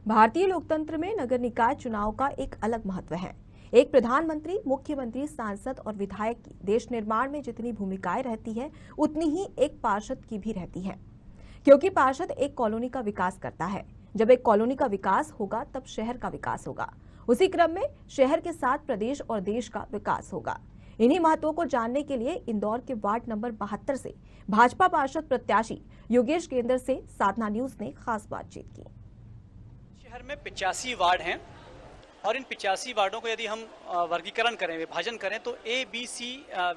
भारतीय लोकतंत्र में नगर निकाय चुनाव का एक अलग महत्व है। एक प्रधानमंत्री, मुख्यमंत्री, सांसद और विधायक की देश निर्माण में जितनी भूमिकाएं रहती है, उतनी ही एक पार्षद की भी रहती है। क्योंकि पार्षद एक कॉलोनी का विकास करता है। जब एक कॉलोनी का विकास होगा, तब शहर का विकास होगा। उसी क्रम में शहर के साथ प्रदेश और देश का विकास होगा। इन्हीं महत्वों को जानने के लिए इंदौर के वार्ड नंबर 72 से भाजपा पार्षद प्रत्याशी योगेश केंद्र से साधना न्यूज ने खास बातचीत की। शहर में 85 वार्ड हैं और इन 85 वार्डों को यदि हम वर्गीकरण करें, विभाजन करें तो ABC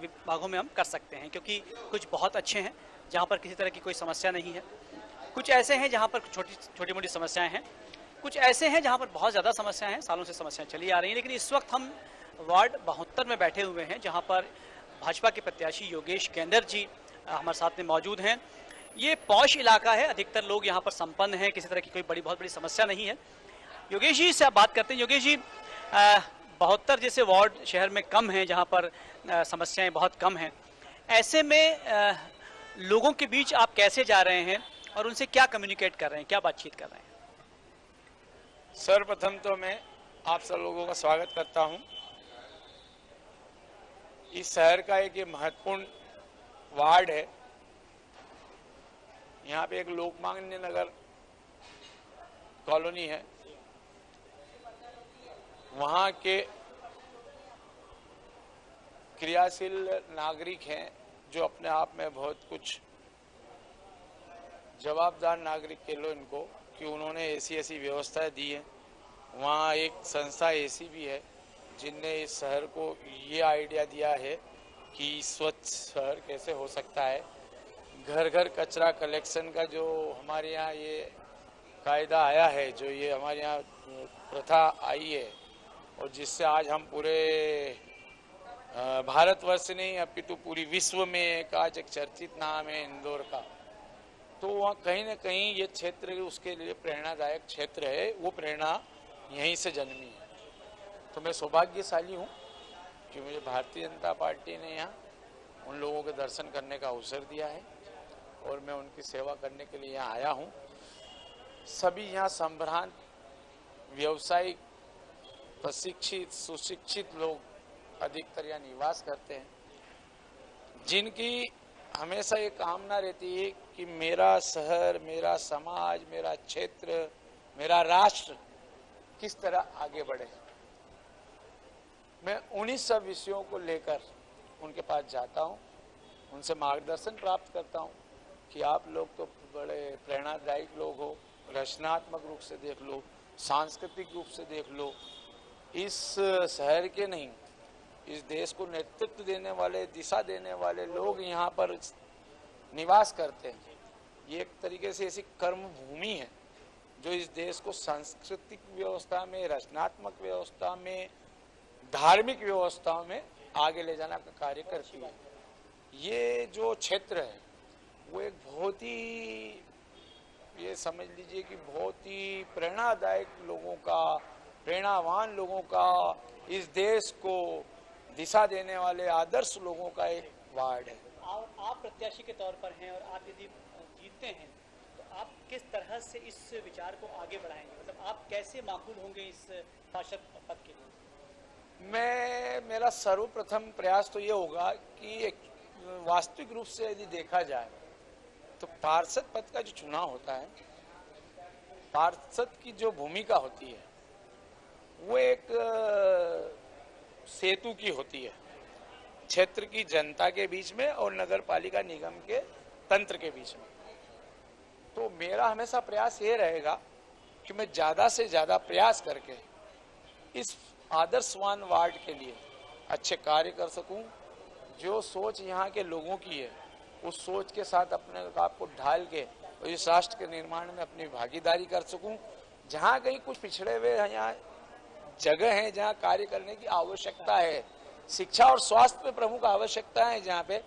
विभागों में हम कर सकते हैं, क्योंकि कुछ बहुत अच्छे हैं जहां पर किसी तरह की कोई समस्या नहीं है, कुछ ऐसे हैं जहां पर छोटी मोटी समस्याएं हैं, कुछ ऐसे हैं जहां पर बहुत ज़्यादा समस्याएं हैं, सालों से समस्याएं चली आ रही हैं। लेकिन इस वक्त हम वार्ड 72 में बैठे हुए हैं, जहाँ पर भाजपा के प्रत्याशी योगेश केंद्र जी हमारे साथ में मौजूद हैं। ये पॉश इलाका है, अधिकतर लोग यहाँ पर संपन्न हैं, किसी तरह की कोई बहुत बड़ी समस्या नहीं है। योगेश जी से आप बात करते हैं। योगेश जी, 72 जैसे वार्ड शहर में कम हैं, जहाँ पर समस्याएं बहुत कम हैं, ऐसे में लोगों के बीच आप कैसे जा रहे हैं और उनसे क्या कम्युनिकेट कर रहे हैं, क्या बातचीत कर रहे हैं? सर्वप्रथम तो मैं आप सब लोगों का स्वागत करता हूं। इस शहर का एक ये महत्वपूर्ण वार्ड है। यहाँ पे एक लोकमान्य नगर कॉलोनी है। वहाँ के क्रियाशील नागरिक हैं जो अपने आप में बहुत कुछ जवाबदार नागरिक कह लो इनको, कि उन्होंने ऐसी व्यवस्थाएं दी है। वहाँ एक संस्था ऐसी भी है जिनने इस शहर को ये आइडिया दिया है कि स्वच्छ शहर कैसे हो सकता है। घर घर कचरा कलेक्शन का जो हमारे यहाँ ये कायदा आया है, जो ये हमारे यहाँ प्रथा आई है, और जिससे आज हम पूरे भारतवर्ष नहीं अपितु पूरी विश्व में एक आज एक चर्चित नाम है इंदौर का। तो वहाँ कहीं ना कहीं ये क्षेत्र उसके लिए प्रेरणादायक क्षेत्र है। वो प्रेरणा यहीं से जन्मी है। तो मैं सौभाग्यशाली हूँ कि मुझे भारतीय जनता पार्टी ने यहाँ उन लोगों के दर्शन करने का अवसर दिया है और मैं उनकी सेवा करने के लिए यहाँ आया हूँ। सभी यहाँ संभ्रांत, व्यावसायिक, प्रशिक्षित, सुशिक्षित लोग अधिकतर यहाँ निवास करते हैं, जिनकी हमेशा ये कामना रहती है कि मेरा शहर, मेरा समाज, मेरा क्षेत्र, मेरा राष्ट्र किस तरह आगे बढ़े। मैं उन्हीं सब विषयों को लेकर उनके पास जाता हूँ, उनसे मार्गदर्शन प्राप्त करता हूँ कि आप लोग तो बड़े प्रेरणादायक लोग हो, रचनात्मक रूप से देख लो, सांस्कृतिक रूप से देख लो, इस शहर के नहीं, इस देश को नेतृत्व देने वाले, दिशा देने वाले लोग यहाँ पर निवास करते हैं। ये एक तरीके से ऐसी कर्म भूमि है जो इस देश को सांस्कृतिक व्यवस्था में, रचनात्मक व्यवस्था में, धार्मिक व्यवस्थाओं में आगे ले जाना का कार्य करती है। ये जो क्षेत्र है वो एक बहुत ही, ये समझ लीजिए कि बहुत ही प्रेरणादायक लोगों का, प्रेरणावान लोगों का, इस देश को दिशा देने वाले आदर्श लोगों का एक वार्ड है। आप प्रत्याशी के तौर पर हैं और आप यदि जीतते हैं तो आप किस तरह से इस विचार को आगे बढ़ाएंगे? मतलब आप कैसे माकूल होंगे इस पार्षद पद के लिए? मेरा सर्वप्रथम प्रयास तो ये होगा कि एक वास्तविक रूप से यदि देखा जाए तो पार्षद पद का जो चुनाव होता है, पार्षद की जो भूमिका होती है वो एक सेतु की होती है क्षेत्र की जनता के बीच में और नगर पालिका निगम के तंत्र के बीच में। तो मेरा हमेशा प्रयास ये रहेगा कि मैं ज़्यादा से ज़्यादा प्रयास करके इस आदर्शवान वार्ड के लिए अच्छे कार्य कर सकूं। जो सोच यहाँ के लोगों की है, उस सोच के साथ अपने आप को ढाल के और इस राष्ट्र के निर्माण में अपनी भागीदारी कर सकूं। जहाँ कहीं कुछ पिछड़े हुए यहाँ जगह है जहाँ कार्य करने की आवश्यकता है, शिक्षा और स्वास्थ्य में प्रमुख आवश्यकता है, जहाँ पे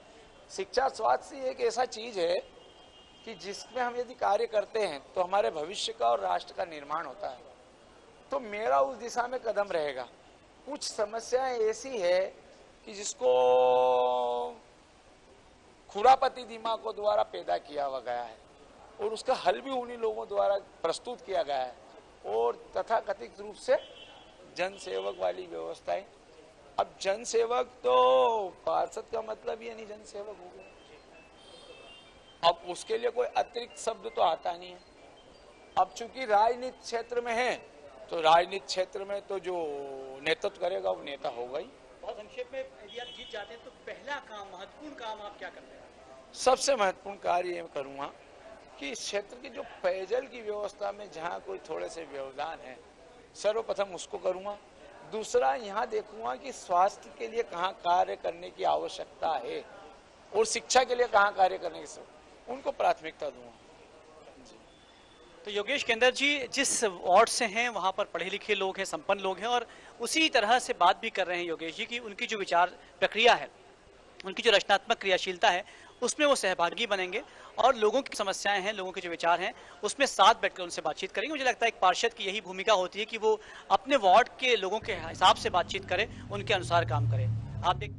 शिक्षा स्वास्थ्य एक ऐसा चीज है कि जिसमें हम यदि कार्य करते हैं तो हमारे भविष्य का और राष्ट्र का निर्माण होता है। तो मेरा उस दिशा में कदम रहेगा। कुछ समस्याएं ऐसी है कि जिसको खुरापति दिमागों द्वारा पैदा किया हुआ गया है और उसका हल भी उन्हीं लोगों द्वारा प्रस्तुत किया गया है। और तथाकथित रूप से जनसेवक वाली व्यवस्थाएं। अब जनसेवक तो पार्षद का मतलब ही नहीं जनसेवक हो गया, अब उसके लिए कोई अतिरिक्त शब्द तो आता नहीं है। अब चूंकि राजनीति क्षेत्र में है तो राजनीति क्षेत्र में तो जो नेतृत्व करेगा वो नेता होगा ही। बहुत संक्षेप में, यदि आप जीत जाते हैं तो पहला काम, महत्वपूर्ण काम आप क्या करते हैं? सबसे महत्वपूर्ण कार्य ये करूंगा कि इस क्षेत्र की जो पेयजल की व्यवस्था में जहाँ कोई थोड़े से व्यवधान है, सर्वप्रथम उसको करूंगा। दूसरा, यहाँ देखूंगा कि स्वास्थ्य के लिए कहाँ कार्य करने की आवश्यकता है और शिक्षा के लिए कहाँ कार्य करने की, उनको प्राथमिकता दूंगा। तो योगेश केंद्र जी जिस वार्ड से हैं वहाँ पर पढ़े लिखे लोग हैं, संपन्न लोग हैं, और उसी तरह से बात भी कर रहे हैं योगेश जी की उनकी जो विचार प्रक्रिया है, उनकी जो रचनात्मक क्रियाशीलता है, उसमें वो सहभागी बनेंगे और लोगों की समस्याएं हैं, लोगों के जो विचार हैं, उसमें साथ बैठकर उनसे बातचीत करेंगे। मुझे लगता है एक पार्षद की यही भूमिका होती है कि वो अपने वार्ड के लोगों के हिसाब से बातचीत करे, उनके अनुसार काम करे। आप देख